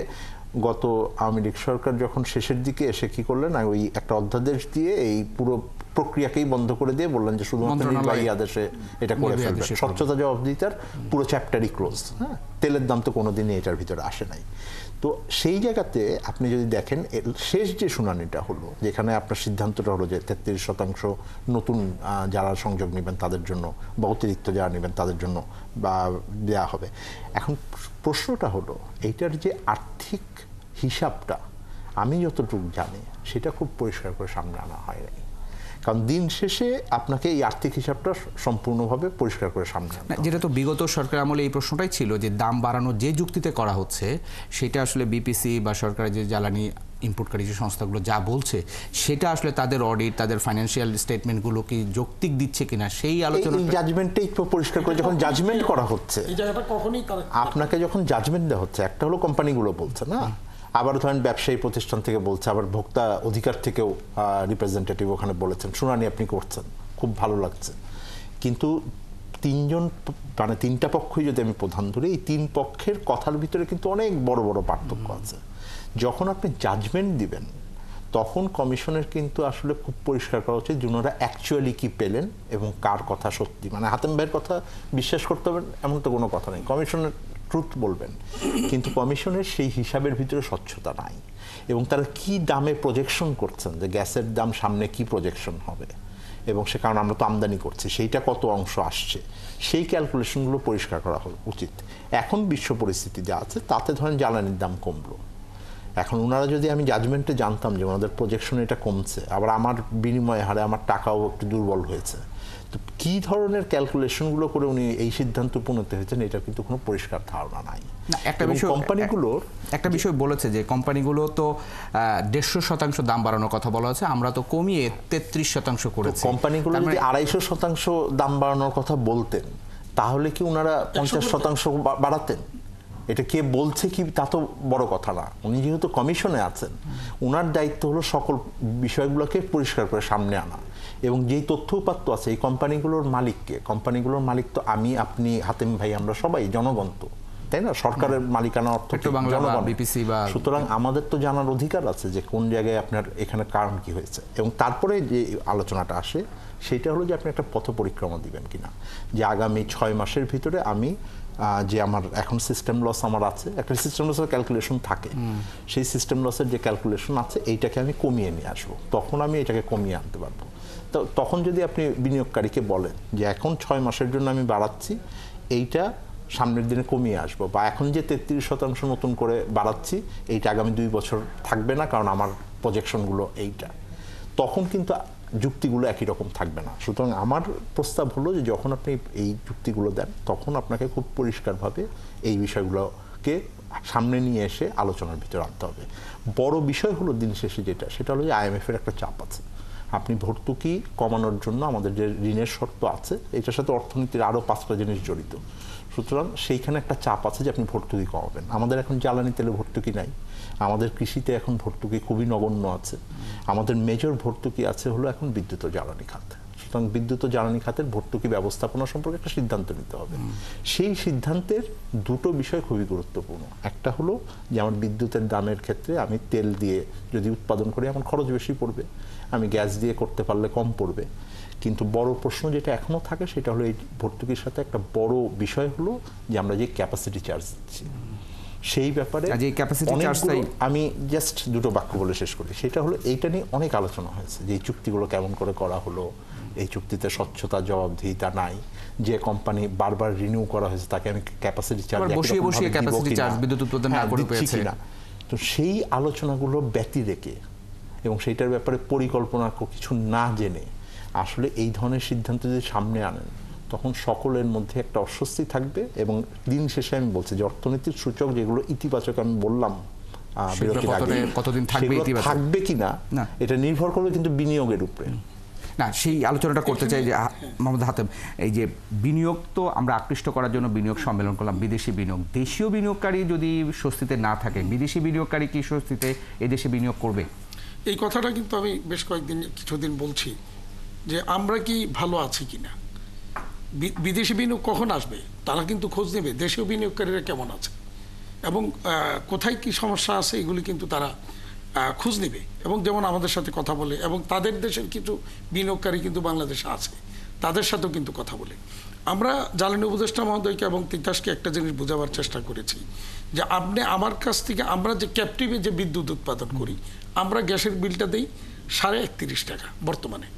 গত আওয়ামী লীগ সরকার যখন শেষের দিকে এসে কি করলেন, ওই একটা অধ্যাদেশ দিয়ে এই পুরো প্রক্রিয়াকেই বন্ধ করে দিয়ে বললেন যে শুধুমাত্র নির্বাহী আদেশে এটা করে ফেলবে, স্বচ্ছতা জবাবদিহিতার পুরো চ্যাপ্টারই ক্লোজ। হ্যাঁ, তেলের দাম তো কোনোদিনই এটার ভিতরে আসে নাই। তো সেই জায়গাতে আপনি যদি দেখেন শেষ যে শুনানিটা হলো, যেখানে আপনার সিদ্ধান্তটা হলো যে 33% নতুন যারা সংযোগ নেবেন তাদের জন্য বা অতিরিক্ত যারা নেবেন তাদের জন্য বা দেওয়া হবে। এখন প্রশ্নটা হলো এইটার যে আর্থিক হিসাবটা আমি যতটুকু জানি সেটা খুব পরিষ্কার করে সামনে আনা হয় নাই, কারণ দিন শেষে আপনাকে এই আর্থিক হিসাবটা সম্পূর্ণভাবে পরিষ্কার করে সামনে আনতে হবে। যেটা তো বিগত সরকার আমলে এই প্রশ্নটাই ছিল যে দাম বাড়ানো যে যুক্তিতে করা হচ্ছে সেটা আসলে বিপিসি বা সরকারের যে জ্বালানি ইম্পোর্টকারী যে সংস্থাগুলো যা বলছে সেটা আসলে তাদের অডিট, তাদের ফাইন্যান্সিয়াল স্টেটমেন্টগুলো কি যৌক্তিক দিচ্ছে কিনা সেই আলোচনা। এই জাজমেন্টটাই পরিষ্কার করে যখন জাজমেন্ট করা হচ্ছে, এই জায়গাটা কখনোই আপনাকে যখন জাজমেন্ট দেওয়া হচ্ছে, একটা হলো কোম্পানিগুলো বলছে না, আবার ধরেন ব্যবসায়ী প্রতিষ্ঠান থেকে বলছে, আবার ভোক্তা অধিকার থেকেও রিপ্রেজেন্টেটিভ ওখানে বলেছেন, শুনানি আপনি করছেন, খুব ভালো লাগছে। কিন্তু তিনটা পক্ষই যদি আমি প্রধান ধরি, এই তিন পক্ষের কথার ভিতরে কিন্তু অনেক বড় বড় পার্থক্য আছে। যখন আপনি জাজমেন্ট দিবেন তখন কমিশনের কিন্তু আসলে খুব পরিষ্কার করা উচিত যে ওনারা অ্যাকচুয়ালি কি পেলেন এবং কার কথা সত্যি। মানে হাতেম ভাইয়ের কথা বিশ্বাস করতে হবে এমন তো কোনো কথা নেই, কমিশনের ট্রুথ বলবেন, কিন্তু কমিশনের সেই হিসাবের ভিতরে স্বচ্ছতা নাই। এবং তারা কি দামে প্রজেকশন করছেন, যে গ্যাসের দাম সামনে কি প্রজেকশন হবে, এবং সে কারণে আমরা তো আমদানি করছি, সেইটা কত অংশ আসছে, সেই ক্যালকুলেশনগুলো পরিষ্কার করা উচিত। এখন বিশ্ব পরিস্থিতি যা আছে তাতে ধরেন জ্বালানির দাম কমলো, এখন ওনারা যদি আমি জাজমেন্টে জানতাম যে ওনাদের প্রজেকশন এটা কমছে, আবার আমার বিনিময় হারে আমার টাকাও একটু দুর্বল হয়েছে, তো কি ধরনের ক্যালকুলেশনগুলো করে উনি এই সিদ্ধান্ত উপনীত হয়েছেন এটা কিন্তু কোনো পরিষ্কার ধারণা নাই। একটা বিষয় কোম্পানিগুলোর একটা বিষয় বলেছে যে কোম্পানিগুলো তো 150% দাম বাড়ানোর কথা বলা হচ্ছে, আমরা তো কমিয়ে 33% করেছি। কোম্পানিগুলো যদি 250% দাম বাড়ানোর কথা বলতেন তাহলে কি ওনারা 50% বাড়াতেন? এটা কে বলছে কি তা তো বড় কথা না, উনি যেহেতু কমিশনে আছেন ওনার দায়িত্ব হলো সকল বিষয়গুলোকে পরিষ্কার করে সামনে আনা, এবং যেই তথ্য উপাত্ত আছে এই কোম্পানিগুলোর মালিককে, কোম্পানিগুলোর মালিক তো আমি, আপনি, হাতেম ভাই, আমরা সবাই জনগণ তো, তাই না? সরকারের মালিকানা অর্থ জনগণ, সুতরাং আমাদের তো জানার অধিকার আছে যে কোন জায়গায় আপনার এখানে কারণ কি হয়েছে। এবং তারপরে যে আলোচনাটা আসে সেটা হলো যে আপনি একটা পথ পরিক্রমা দিবেন কিনা, যে আগামী 6 মাসের ভিতরে আমি যে আমার এখন সিস্টেম লস আমার আছে, একটা সিস্টেম লসের ক্যালকুলেশন থাকে, সেই সিস্টেম লসের যে ক্যালকুলেশন আছে এইটাকে আমি কমিয়ে নিয়ে আসবো, তখন আমি এটাকে কমিয়ে আনতে পারবো। তো তখন যদি আপনি বিনিয়োগকারীকে বলেন যে এখন 6 মাসের জন্য আমি বাড়াচ্ছি, এইটা সামনের দিনে কমিয়ে আসবো, বা এখন যে 33% নতুন করে বাড়াচ্ছি এইটা আগামী 2 বছর থাকবে না কারণ আমার প্রজেকশনগুলো এইটা, তখন কিন্তু যুক্তিগুলো একই রকম থাকবে না। সুতরাং আমার প্রস্তাব হলো যে যখন আপনি এই যুক্তিগুলো দেন তখন আপনাকে খুব পরিষ্কারভাবে এই বিষয়গুলোকে সামনে নিয়ে এসে আলোচনার ভিতরে আনতে হবে। বড় বিষয় হলো দিন শেষে সেটা হলো যে IMF এর একটা চাপ আছে, আপনি ভর্তুকি কমানোর জন্য আমাদের যে ঋণের শর্ত আছে এটার সাথে অর্থনীতির আরও 5টা জিনিস জড়িত, সুতরাং সেইখানে একটা চাপ আছে যে আপনি ভর্তুকি কমাবেন। আমাদের এখন জ্বালানি তেলে ভর্তুকি নাই, আমাদের কৃষিতে এখন ভর্তুকি খুবই নগণ্য আছে, আমাদের মেজর ভর্তুকি আছে হলো এখন বিদ্যুৎ ও জ্বালানি খাত। সুতরাং বিদ্যুৎ ও জ্বালানি খাতের ভর্তুকি ব্যবস্থাপনা সম্পর্কে একটা সিদ্ধান্ত নিতে হবে। সেই সিদ্ধান্তের দুটো বিষয় খুবই গুরুত্বপূর্ণ। একটা হলো যে আমার বিদ্যুতের দামের ক্ষেত্রে আমি তেল দিয়ে যদি উৎপাদন করি আমার খরচ বেশি পড়বে, আমি গ্যাস দিয়ে করতে পারলে কম পড়বে। কিন্তু বড় প্রশ্ন যেটা এখনো থাকে সেটা হলো এই ভর্তুকির সাথে একটা বড় বিষয় হলো যে আমরা যে ক্যাপাসিটি চার্জ দিচ্ছি সেই ব্যাপারে আমি জাস্ট দুটো বাক্য বলে শেষ করি। সেটা হলো এইটা নিয়ে অনেক আলোচনা হয়েছে যে এই চুক্তিগুলো কেমন করে করা হলো, এই চুক্তিতে স্বচ্ছতা জবাবদিহিতা নাই, যে কোম্পানি বারবার রিনিউ করা হয়েছে তাকে আমি ক্যাপাসিটি চার্জ দিচ্ছি কিনা। তো সেই আলোচনাগুলো ব্যতি রেখে এবং সেইটার ব্যাপারে পরিকল্পনা কিছু না জেনে আসলে এই ধরনের সিদ্ধান্ত যদি সামনে আনেন তখন সকলের মধ্যে একটা অস্বস্তি থাকবে। এবং দিন শেষে আমি বলছি যে অর্থনীতির সূচক যেগুলো ইতিবাচক আমি বললাম থাকবে কিনা এটা নির্ভর করবে কিন্তু বিনিয়োগের উপরে না। সেই আলোচনাটা করতে চাই যে মোহাম্মদ হাতেম, এই যে বিনিয়োগ তো আমরা আকৃষ্ট করার জন্য বিনিয়োগ সম্মেলন করলাম, বিদেশি বিনিয়োগ, দেশীয় বিনিয়োগকারী যদি স্বস্তিতে না থাকে বিদেশি বিনিয়োগকারী কি স্বস্তিতে এদেশে বিনিয়োগ করবে? এই কথাটা কিন্তু আমি বেশ কিছুদিন বলছি যে আমরা কি ভালো আছি কিনা। বিদেশি বিনিয়োগ কখন আসবে তারা কিন্তু খোঁজ নেবে দেশীয় বিনিয়োগকারীরা কেমন আছে এবং কোথায় কি সমস্যা আছে এগুলি কিন্তু তারা খোঁজ নেবে এবং যেমন আমাদের সাথে কথা বলে এবং তাদের দেশের কিছু বিনিয়োগকারী কিন্তু বাংলাদেশে আছে তাদের সাথেও কিন্তু কথা বলে। আমরা জ্বালানি উপদেষ্টা মহোদয়কে এবং তিতাসকে একটা জিনিস বোঝাবার চেষ্টা করেছি যে আপনি আমার কাছ থেকে আমরা যে ক্যাপটিভে যে বিদ্যুৎ উৎপাদন করি আমরা গ্যাসের বিলটা দিই 31.5 টাকা বর্তমানে,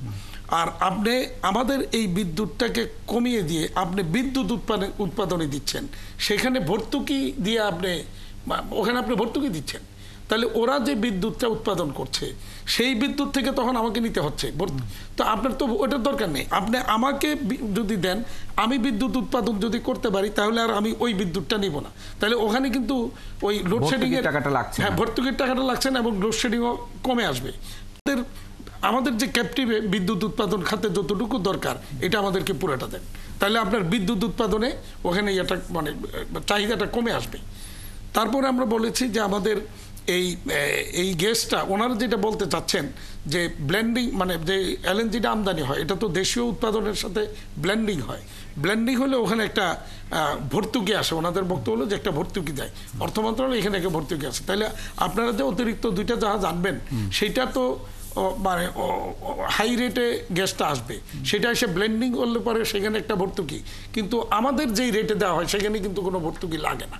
আর আপনি আমাদের এই বিদ্যুৎটাকে কমিয়ে দিয়ে আপনি বিদ্যুৎ উৎপাদনে দিচ্ছেন, সেখানে ভর্তুকি দিয়ে ওখানে আপনি ভর্তুকি দিচ্ছেন, তাহলে ওরা যে বিদ্যুৎটা উৎপাদন করছে সেই বিদ্যুৎ থেকে তখন আমাকে নিতে হচ্ছে। তো আপনার তো ওটার দরকার নেই, আপনি আমাকে যদি দেন আমি বিদ্যুৎ উৎপাদন যদি করতে পারি তাহলে আর আমি ওই বিদ্যুৎটা নিব না, তাহলে ওখানে কিন্তু ওই লোডশেডিং এর টাকাটা লাগছে, হ্যাঁ ভর্তুকির টাকাটা লাগছে না এবং লোডশেডিংও কমে আসবে। আমাদের যে ক্যাপটিভে বিদ্যুৎ উৎপাদন খাতে যতটুকু দরকার এটা আমাদেরকে পুরোটা দেন, তাহলে আপনার বিদ্যুৎ উৎপাদনে ওখানে এটা চাহিদাটা কমে আসবে। তারপরে আমরা বলেছি যে আমাদের এই গ্যাসটা ওনারা যেটা বলতে চাচ্ছেন যে ব্লেন্ডিং যে এলএনজিটা আমদানি হয় এটা তো দেশীয় উৎপাদনের সাথে ব্লেন্ডিং হয়, ব্লেন্ডিং হলে ওখানে একটা ভর্তুকি আসে, ওনাদের বক্তব্য হলো যে একটা ভর্তুকি দেয় অর্থ মন্ত্রণালয়, এখানে একটা ভর্তুকি আসে। তাহলে আপনারা যে অতিরিক্ত 2টা জাহাজ আনবেন সেটা তো হাই রেটে গ্যাসটা আসবে, সেটা এসে ব্লেন্ডিং করলে পরে সেখানে একটা ভর্তুকি, কিন্তু আমাদের যেই রেটে দেওয়া হয় সেখানে কিন্তু কোনো ভর্তুকি লাগে না।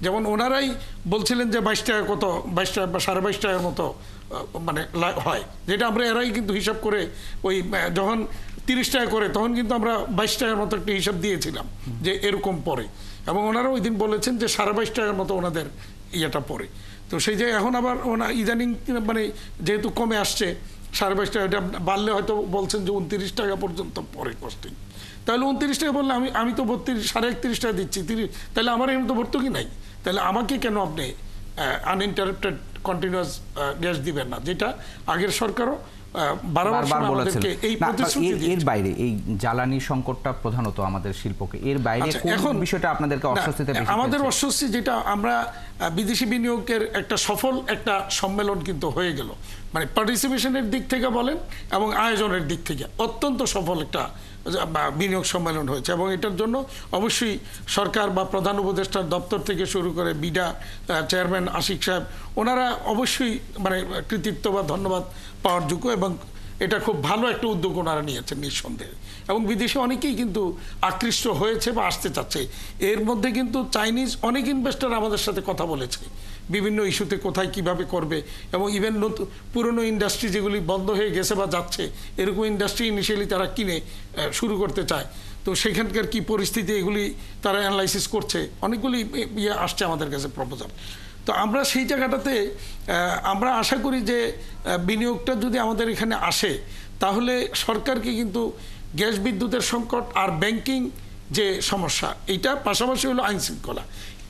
যেমন ওনারাই বলছিলেন যে 22 টাকা কত 22 টাকা বা 22.5 টাকার মতো হয়, যেটা আমরা এরাই কিন্তু হিসাব করে ওই যখন 30 টাকা করে তখন কিন্তু আমরা 22 টাকার মতো একটা হিসাব দিয়েছিলাম যে এরকম পড়ে, এবং ওনারা ওই দিন বলেছেন যে 22.5 টাকার মতো ওনাদের ইয়েটা পড়ে। তো সেই যে এখন আবার ইদানিং যেহেতু কমে আসছে 22.5 টাকা, এটা বাড়লে হয়তো বলছেন যে 29 টাকা পর্যন্ত পরে কস্টিং, তাহলে 29 টাকা বললে আমি তো 31.5 টাকা দিচ্ছি, তাহলে আমার এমন তো ভর্তুকি নাই, তাহলে আমাকে কেন আপনি আনইন্টারাপ্টেড কন্টিনিউয়াস গ্যাস দিবেন না, যেটা আগের সরকারও বারবার বলেছেন। এর বাইরে এই জ্বালানি সংকটটা প্রধানত আমাদের শিল্পকে, এর বাইরে কোন বিষয়টা আপনাদেরকে অস্বস্তিতে বেশি? আমাদের অস্বস্তি যেটা আমরা বিদেশি বিনিয়োগের একটা সফল একটা সম্মেলন কিন্তু হয়ে গেল, পার্টিসিপেশনের দিক থেকে বলেন এবং আয়োজনের দিক থেকে অত্যন্ত সফল একটা বিনিয়োগ সম্মেলন হয়েছে, এবং এটার জন্য অবশ্যই সরকার বা প্রধান উপদেষ্টার দপ্তর থেকে শুরু করে বিডা চেয়ারম্যান আশিক সাহেব ওনারা অবশ্যই কৃতিত্ব বা ধন্যবাদ পাওয়ার যোগ্য, এবং এটা খুব ভালো একটা উদ্যোগ ওনারা নিয়েছেন নিঃসন্দেহে, এবং বিদেশে অনেকেই কিন্তু আকৃষ্ট হয়েছে বা আসতে চাচ্ছে। এর মধ্যে কিন্তু চাইনিজ অনেক ইনভেস্টর আমাদের সাথে কথা বলেছে বিভিন্ন ইস্যুতে কোথায় কিভাবে করবে, এবং ইভেন পুরনো ইন্ডাস্ট্রি যেগুলি বন্ধ হয়ে গেছে বা যাচ্ছে এরকম ইন্ডাস্ট্রি ইনিশিয়ালি তারা কিনে শুরু করতে চায়, তো সেখানকার কি পরিস্থিতি এগুলি তারা অ্যানালাইসিস করছে, অনেকগুলি আসছে আমাদের কাছে প্রপোজাল। তো আমরা সেই জায়গাটাতে আমরা আশা করি যে বিনিয়োগটা যদি আমাদের এখানে আসে তাহলে সরকারকে কিন্তু গ্যাস বিদ্যুতের সংকট আর ব্যাংকিং যে সমস্যা এইটা পাশাপাশি হলো আইন শৃঙ্খলা,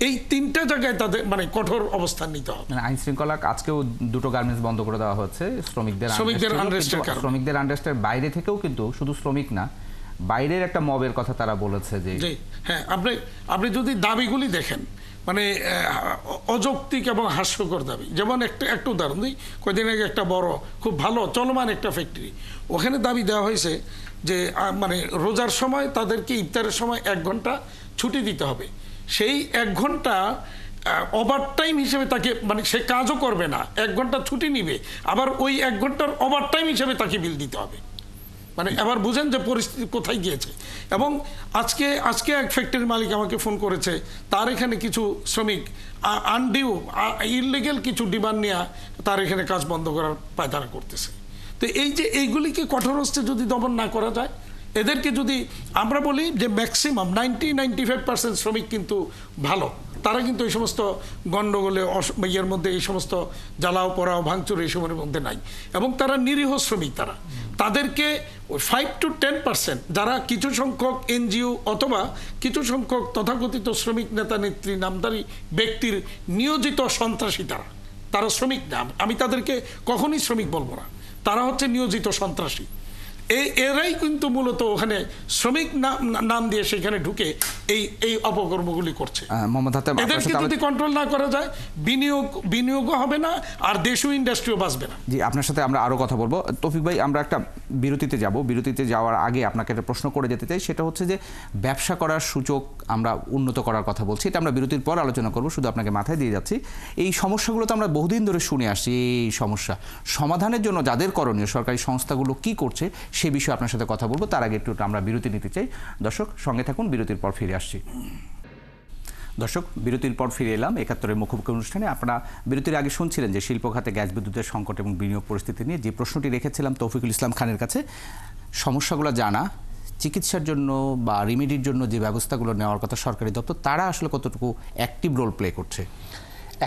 এই 3টা জায়গায় তাদের কঠোর অবস্থান নিতে হবে। আইন শৃঙ্খলা আজকেও 2টো গার্মেন্টস বন্ধ করে দেওয়া হচ্ছে শ্রমিকদের আনরেস্টের বাইরে থেকেও, কিন্তু শুধু শ্রমিক না বাইরের একটা মবের কথা তারা বলেছে যে হ্যাঁ আপনি যদি দাবিগুলি দেখেন মানে অযৌক্তিক এবং হাস্যকর দাবি। যেমন একটা উদাহরণ দিই, কয়েকদিন আগে একটা বড় খুব ভালো চলমান একটা ফ্যাক্টরি, ওখানে দাবি দেওয়া হয়েছে যে মানে রোজার সময় তাদেরকে ইফতারের সময় 1 ঘন্টা ছুটি দিতে হবে। সেই 1 ঘন্টা ওভার টাইম হিসেবে তাকে, মানে সে কাজও করবে না, 1 ঘন্টা ছুটি নিবে, আবার ওই 1 ঘন্টার ওভার টাইম হিসেবে তাকে বিল দিতে হবে। মানে এবার বুঝেন যে পরিস্থিতি কোথায় গিয়েছে। এবং আজকে এক ফ্যাক্টরির মালিক আমাকে ফোন করেছে, তার এখানে কিছু শ্রমিক আনডিউ ইললিগেল কিছু ডিমান্ড নিয়ে তার এখানে কাজ বন্ধ করার পায়তারা করতেছে। তো এই যে এইগুলিকে কঠোর হস্তে যদি দমন না করা যায়, এদেরকে যদি আমরা বলি যে ম্যাক্সিমাম 90-95% শ্রমিক কিন্তু ভালো, তারা কিন্তু এই সমস্ত গণ্ডগোলে ইয়ের মধ্যে, এই সমস্ত জ্বালাও পোড়াও ভাঙচুর এইসবের মধ্যে নাই, এবং তারা নিরীহ শ্রমিক। তাদেরকে 5 to 10% যারা কিছু সংখ্যক এনজিও অথবা কিছু সংখ্যক তথাকথিত শ্রমিক নেতা নেত্রী নামধারী ব্যক্তির নিয়োজিত সন্ত্রাসী, তারা শ্রমিক না, আমি তাদেরকে কখনই শ্রমিক বলবো না, তারা হচ্ছে নিয়োজিত সন্ত্রাসী। এরাই কিন্তু মূলত ওখানে শ্রমিক নাম দিয়ে সেখানে ঢুকে এই অপকর্মগুলি করছে। এদেরকে যদি কন্ট্রোল না করা যায়, বিনিয়োগও হবে না, আর দেশীয় ইন্ডাস্ট্রিও বাঁচবে না। জি, আপনার সাথে আমরা আরো কথা বলবো। তৌফিক ভাই, আমরা একটা বিরতিতে যাব। বিরতিতে যাওয়ার আগে আপনাকে একটা প্রশ্ন করে যেতে চাই, সেটা হচ্ছে যে ব্যবসা করার সূচক আমরা উন্নত করার কথা বলছি, এটা আমরা বিরতির পর আলোচনা করব, শুধু আপনাকে মাথায় দিয়ে যাচ্ছি। এই সমস্যাগুলো তো আমরা বহুদিন ধরে শুনে আসছি, এই সমস্যা সমাধানের জন্য যাদের করণীয়, সরকারি সংস্থাগুলো কি করছে সে বিষয়ে আপনার সাথে কথা বলবো। তার আগে একটু আমরা বিরতি নিতে চাই। দর্শক সঙ্গে থাকুন, বিরতির পর ফিরে আসছি। দর্শক, বিরতির পর ফিরে এলাম ৭১-এর মুখোমুখি অনুষ্ঠানে। আপনারা বিরতির আগে শুনছিলেন যে শিল্প খাতে গ্যাস বিদ্যুতের সংকট এবং বিনিয়োগ পরিস্থিতি নিয়ে যে প্রশ্নটি রেখেছিলাম তৌফিকুল ইসলাম খানের কাছে, সমস্যাগুলো জানা, চিকিৎসার জন্য বা রিমেডির জন্য যে ব্যবস্থাগুলো নেওয়ার কথা সরকারি দপ্তর, তারা আসলে কতটুকু অ্যাক্টিভ রোল প্লে করছে?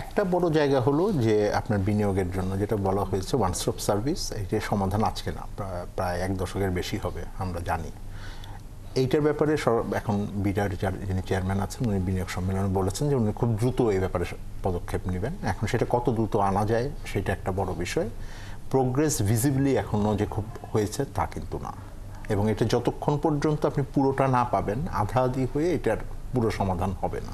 একটা বড় জায়গা হলো যে আপনার বিনিয়োগের জন্য যেটা বলা হয়েছে ওয়ান স্টপ সার্ভিস, এইটার সমাধান আজকে না, প্রায় 1 দশকের বেশি হবে আমরা জানি। এইটার ব্যাপারে এখন বিডার যিনি চেয়ারম্যান আছেন, উনি বিনিয়োগ সম্মেলনে বলেছেন যে উনি খুব দ্রুত এই ব্যাপারে পদক্ষেপ নেবেন। এখন সেটা কত দ্রুত আনা যায় সেটা একটা বড় বিষয়। প্রোগ্রেস ভিজিবলি এখনও যে খুব হয়েছে তা কিন্তু না, এবং এটা যতক্ষণ পর্যন্ত আপনি পুরোটা না পাবেন, আধা আধি হয়ে এটার পুরো সমাধান হবে না।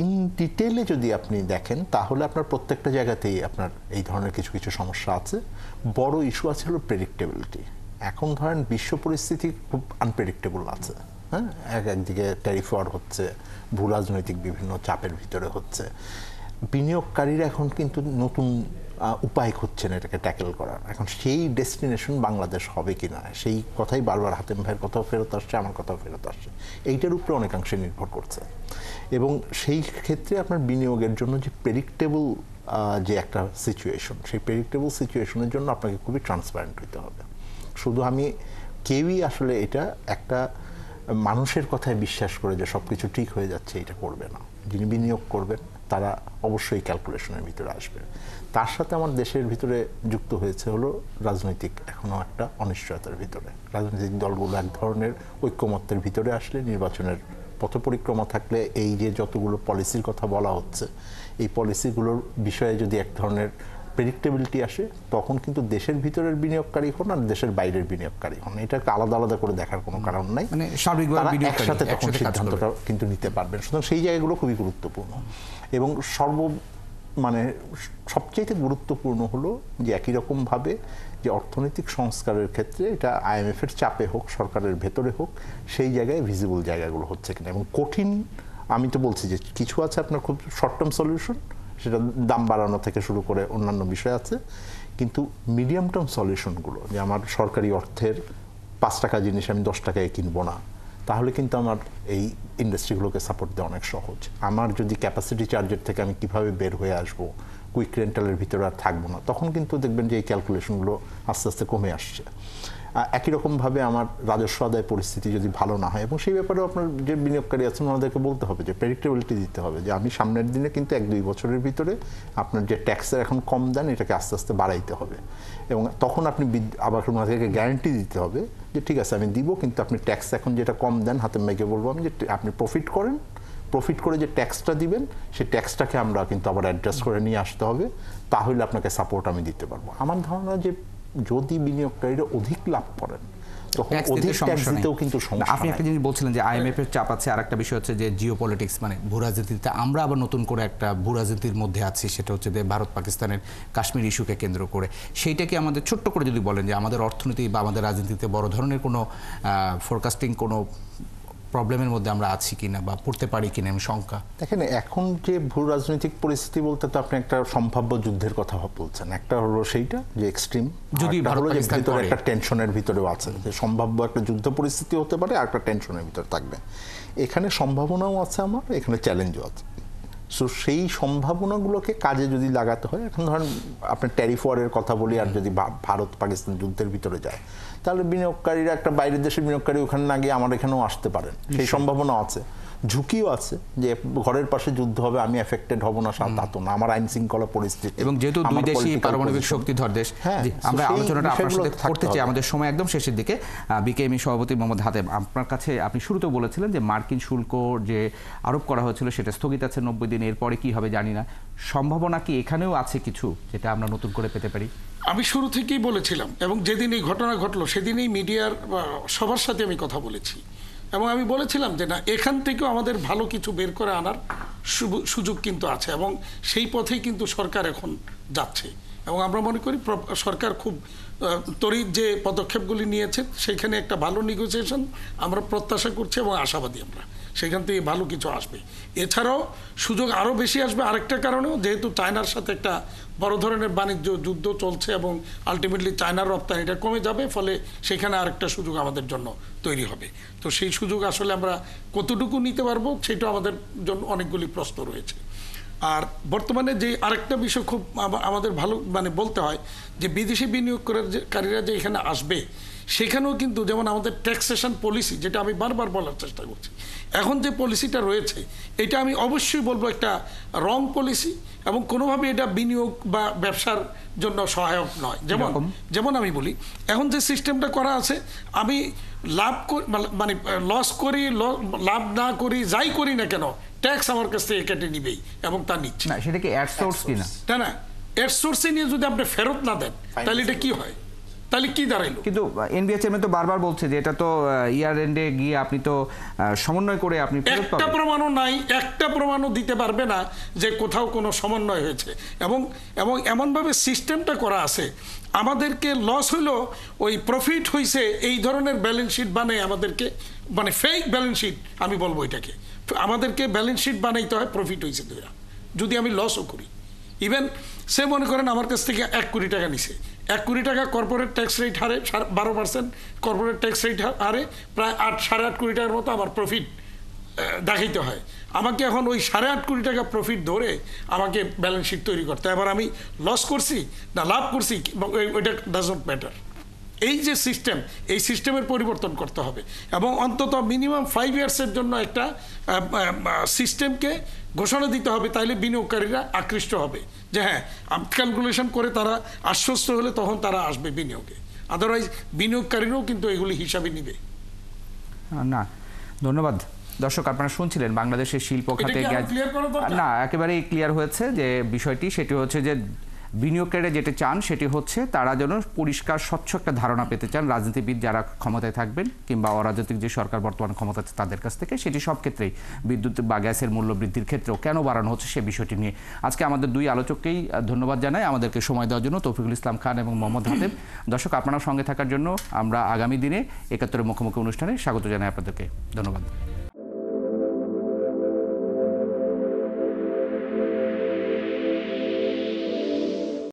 ইন ডিটেলে যদি আপনি দেখেন তাহলে আপনার প্রত্যেকটা জায়গাতেই আপনার এই ধরনের কিছু কিছু সমস্যা আছে। বড় ইস্যু আছে হলো প্রেডিক্টেবিলিটি। এখন ধরেন বিশ্ব পরিস্থিতি খুব আনপ্রেডিক্টেবল আছে, হ্যাঁ, একদিকে ট্যারিফ ওয়ার হচ্ছে, ভূ রাজনৈতিক বিভিন্ন চাপের ভিতরে হচ্ছে, বিনিয়োগকারীরা এখন কিন্তু নতুন উপায় খুঁজছেন এটাকে ট্যাকেল করার। এখন সেই ডেস্টিনেশন বাংলাদেশ হবে কি না, সেই কথাই বারবার হাতেম ভাইয়ের কথাও ফেরত আসছে, আমার কথাও ফেরত আসছে, এইটার উপরে অনেকাংশে নির্ভর করছে। এবং সেই ক্ষেত্রে আপনার বিনিয়োগের জন্য যে প্রেডিক্টেবল যে একটা সিচুয়েশন, সেই প্রেডিক্টেবল সিচুয়েশনের জন্য আপনাকে খুবই ট্রান্সপারেন্ট হইতে হবে। শুধু কেউই আসলে এটা একটা মানুষের কথায় বিশ্বাস করে যে সব কিছু ঠিক হয়ে যাচ্ছে এটা করবে না। যিনি বিনিয়োগ করবেন তারা অবশ্যই ক্যালকুলেশনের ভিতরে আসবে। তার সাথে আমার দেশের ভিতরে যুক্ত হয়েছে হলো রাজনৈতিক এখনও একটা অনিশ্চয়তার ভিতরে। রাজনৈতিক দলগুলো এক ধরনের ঐক্যমত্যের ভিতরে আসলে, নির্বাচনের পথ পরিক্রমা থাকলে, এই যে যতগুলো পলিসির কথা বলা হচ্ছে, এই পলিসিগুলোর বিষয়ে যদি এক ধরনের প্রেডিক্টেবিলিটি আসে, তখন কিন্তু দেশের ভিতরের বিনিয়োগকারী হন আর দেশের বাইরের বিনিয়োগকারী হন, এটাকে আলাদা আলাদা করে দেখার কোনো কারণ নাই, একসাথে তখন সিদ্ধান্তটা কিন্তু নিতে পারবেন। সুতরাং সেই জায়গাগুলো খুবই গুরুত্বপূর্ণ। এবং সবচেয়ে গুরুত্বপূর্ণ হলো যে একই রকমভাবে যে অর্থনৈতিক সংস্কারের ক্ষেত্রে এটা IMF-এর চাপে হোক, সরকারের ভেতরে হোক, সেই জায়গায় ভিজিবল জায়গাগুলো হচ্ছে কিনা। এবং কঠিন, আমি তো বলছি যে কিছু আছে আপনার খুব শর্ট টার্ম সলিউশন, সেটা দাম বাড়ানো থেকে শুরু করে অন্যান্য বিষয় আছে, কিন্তু মিডিয়াম টার্ম সলিউশনগুলো, যে আমার সরকারি অর্থের 5 টাকা জিনিস আমি 10 টাকায় কিনবো না, তাহলে কিন্তু আমার এই ইন্ডাস্ট্রিগুলোকে সাপোর্ট দেওয়া অনেক সহজ। আমার যদি ক্যাপাসিটি চার্জের থেকে আমি কিভাবে বের হয়ে আসবো, কুইক রেন্টালের ভিতরে আর থাকবো না, তখন কিন্তু দেখবেন যে এই ক্যালকুলেশনগুলো আস্তে আস্তে কমে আসছে। একই রকমভাবে আমার রাজস্ব আদায় পরিস্থিতি যদি ভালো না হয়, এবং সেই ব্যাপারেও আপনার যে বিনিয়োগকারী আছেন ওনাদেরকে বলতে হবে যে প্রেডিক্টেবিলিটি দিতে হবে, যে আমি সামনের দিনে কিন্তু 1-2 বছরের ভিতরে আপনার যে ট্যাক্সের এখন কম দেন এটাকে আস্তে আস্তে বাড়াইতে হবে। এবং তখন আপনি আবার ওনাদেরকে গ্যারান্টি দিতে হবে যে ঠিক আছে আমি দিব, কিন্তু আপনি ট্যাক্স এখন যেটা কম দেন, হাতেম ভাইকে বলবো আমি যে আপনি প্রফিট করেন, প্রফিট করে যে ট্যাক্সটা দিবেন সেই ট্যাক্সটাকে আমরা কিন্তু আবার অ্যাডজাস্ট করে নিয়ে আসতে হবে, তাহলে আপনাকে সাপোর্ট আমি দিতে পারবো। আমার ধারণা যে যদি বিনিয়োগকারীরা অধিক লাভ করেন তখন Tax দিতে অধিক ট্যাক্স সমস্যা নেই। দিতেও কিন্তু সমস্যা আপনি একটা নাই। জিনিস বলছিলেন যে IMF এর চাপ আছে, আর একটা বিষয় হচ্ছে যে জিও পলিটিক্স, মানে ভূ রাজনীতিতে আমরা আবার নতুন করে একটা ভূ রাজনীতির মধ্যে আছি, সেটা হচ্ছে যে ভারত পাকিস্তানের কাশ্মীর ইস্যুকে কেন্দ্র করে। সেইটাকে আমাদের ছোট্ট করে যদি বলেন যে আমাদের অর্থনীতি বা আমাদের রাজনীতিতে বড় ধরনের কোনো ফোরকাস্টিং কোনো প্রবলেমের মধ্যে আমরা আছি কিনা বা পড়তে পারি কিনা এমন শঙ্কা। দেখেন এখন যে ভূ রাজনৈতিক পরিস্থিতি বলতে তো আপনি একটা সম্ভাব্য যুদ্ধের কথা বলছেন, একটা হলো সেইটা যে এক্সট্রিম, যদি একটা ভারত হলো যে পাকিস্তান ভিতরে করে। একটা টেনশনের ভিতরেও আছে, যে সম্ভাব্য একটা যুদ্ধ পরিস্থিতি হতে পারে আর একটা টেনশনের ভিতরে থাকবে। এখানে সম্ভাবনাও আছে আমার, এখানে চ্যালেঞ্জও আছে। সো সেই সম্ভাবনাগুলোকে কাজে যদি লাগাতে হয়, এখন ধরেন আপনি ট্যারিফ ওয়ারের কথা বলি, আর যদি ভারত পাকিস্তান যুদ্ধের ভিতরে যায়, তাহলে বিনিয়োগকারীরা, একটা বাইরের দেশের বিনিয়োগকারী ওখানে না গিয়ে আমার এখানেও আসতে পারেন, সেই সম্ভাবনা আছে। ঝুঁকিও আছে যে ঘরের পাশে যুদ্ধ হবে, আমি এফেক্টেড হব না তা তো না, আমার আইন শৃঙ্খলা পরিস্থিতি, এবং যেহেতু দুই আমার দেশই political পারমাণবিক position। শক্তিধর দেশ, হ্যাঁ, জি, so আমরা সেই আলোচনাটা আপনার বিষয়গুলো সাথে থাকতে করতে চাই, হবে। আমাদের সময় একদম শেষের দিকে। বিকেএমই সভাপতি মোহাম্মদ হাতেম, আপনার কাছে আপনি শুরুতেও বলেছিলেন যে মার্কিন শুল্ক যে আরোপ করা হয়েছিল সেটা স্থগিত আছে 90 দিন, এরপরে কি হবে জানি না, সম্ভাবনা কি এখানেও আছে কিছু যেটা আমরা নতুন করে পেতে পারি? আমি শুরু থেকেই বলেছিলাম, এবং যেদিন এই ঘটনা ঘটলো সেদিনই মিডিয়ার সবার সাথে আমি কথা বলেছি, এবং আমি বলেছিলাম যে না, এখান থেকেও আমাদের ভালো কিছু বের করে আনার সুযোগ কিন্তু আছে, এবং সেই পথেই কিন্তু সরকার এখন যাচ্ছে। এবং আমরা মনে করি সরকার খুব তড়িৎ যে পদক্ষেপগুলি নিয়েছে সেখানে একটা ভালো নেগোসিয়েশন আমরা প্রত্যাশা করছি, এবং আশাবাদী আমরা সেখান থেকে ভালো কিছু আসবে। এছাড়াও সুযোগ আরও বেশি আসবে আরেকটা কারণেও, যেহেতু চায়নার সাথে একটা বড় ধরনের বাণিজ্য যুদ্ধ চলছে এবং আলটিমেটলি চায়নার রপ্তানিটা কমে যাবে, ফলে সেখানে আরেকটা সুযোগ আমাদের জন্য তৈরি হবে। তো সেই সুযোগ আসলে আমরা কতটুকু নিতে পারবো সেটা আমাদের জন্য অনেকগুলি প্রশ্ন রয়েছে। আর বর্তমানে যে আরেকটা বিষয় খুব আমাদের ভালো বলতে হয় যে বিদেশি বিনিয়োগকারীরা যে এখানে আসবে, সেখানেও কিন্তু যেমন আমাদের ট্যাক্সেশন পলিসি, যেটা আমি বারবার বলার চেষ্টা করছি, এখন যে পলিসিটা রয়েছে এটা আমি অবশ্যই বলবো একটা রং পলিসি, এবং কোনোভাবে এটা বিনিয়োগ বা ব্যবসার জন্য সহায়ক নয়। যেমন আমি বলি, এখন যে সিস্টেমটা করা আছে, আমি লাভ লস করি, লাভ না করি, যাই করি না কেন, ট্যাক্স আমার কাছ থেকে কেটে নিবেই, এবং তা নিচ্ছে না, সেটা কি অ্যাডসোর্স কিনা? না, অ্যাডসোর্সে নিয়ে যদি আপনি ফেরত না দেন, তাহলে এটা কি হয়? তাহলে কি দাঁড়াইলো? কিন্তু এনবিআই চেয়ারম্যান তো বারবার বলছে যে এটা তো ইয়ার এন্ডে গিয়ে আপনি তো সমন্বয় করে আপনি ফেরত পাবেন। একটা প্রমাণও নাই, একটা প্রমাণও দিতে পারবে না যে কোথাও কোনো সমন্বয় হয়েছে। এবং এমনভাবে সিস্টেমটা করা আছে, আমাদেরকে লস হইলো, ওই প্রফিট হয়েছে, এই ধরনের ব্যালেন্স শিট বানায় আমাদেরকে, ফেক ব্যালেন্স শিট আমি বলবো এটাকে, আমাদেরকে ব্যালেন্স শিট বানাইতে হয় প্রফিট হয়েছে ধরে, যদি আমি লসও করি। ইভেন সে মনে করেন আমার কাছ থেকে 1 কোটি টাকা নিছে, 1 কোটি টাকা কর্পোরেট ট্যাক্স রেট হারে 12% কর্পোরেট ট্যাক্স রেট হারে প্রায় 8-8.5 কোটি টাকার মতো আমার প্রফিট দেখাইতে হয়। আমাকে এখন ওই 8.5 কোটি টাকা প্রফিট ধরে আমাকে ব্যালেন্স শিট তৈরি করতে হয়। এবার আমি লস করছি না লাভ করছি, ওইটা ডাজ নট ম্যাটার। এই যে সিস্টেম, এই সিস্টেমের পরিবর্তন করতে হবে, এবং অন্তত মিনিমাম 5 ইয়ার্সের জন্য একটা সিস্টেমকে ঘোষণা দিতে হবে, তাইলে বিনিয়োগকারীরা আকৃষ্ট হবে যে হ্যাঁ, ক্যালকুলেশন করে তারা আশ্বস্ত হলে তখন তারা আসবে বিনিয়োগে। আদারওয়াইজ বিনিয়োগকারীরাও কিন্তু এগুলি হিসাবে নিবে না। ধন্যবাদ। দর্শক, আপনারা শুনছিলেন বাংলাদেশের শিল্প খাতে না, একেবারেই ক্লিয়ার হয়েছে যে বিষয়টি, সেটি হচ্ছে যে বিনিয়োগকারীরা যেটা চান সেটি হচ্ছে তারা যেন পরিষ্কার স্বচ্ছ একটা ধারণা পেতে চান রাজনীতিবিদ যারা ক্ষমতায় থাকবেন কিংবা অরাজনৈতিক যে সরকার বর্তমান ক্ষমতা আছে তাদের কাছ থেকে, সেটি সব ক্ষেত্রেই বিদ্যুৎ বা গ্যাসের মূল্য বৃদ্ধির ক্ষেত্রেও কেন বাড়ানো হচ্ছে সে বিষয়টি নিয়ে। আজকে আমাদের দুই আলোচককেই ধন্যবাদ জানাই আমাদেরকে সময় দেওয়ার জন্য, তৌফিকুল ইসলাম খান এবং মোহাম্মদ হাতেম। দর্শক, আপনারা সঙ্গে থাকার জন্য আমরা আগামী দিনে ৭১ মুখোমুখি অনুষ্ঠানে স্বাগত জানাই আপনাদেরকে। ধন্যবাদ।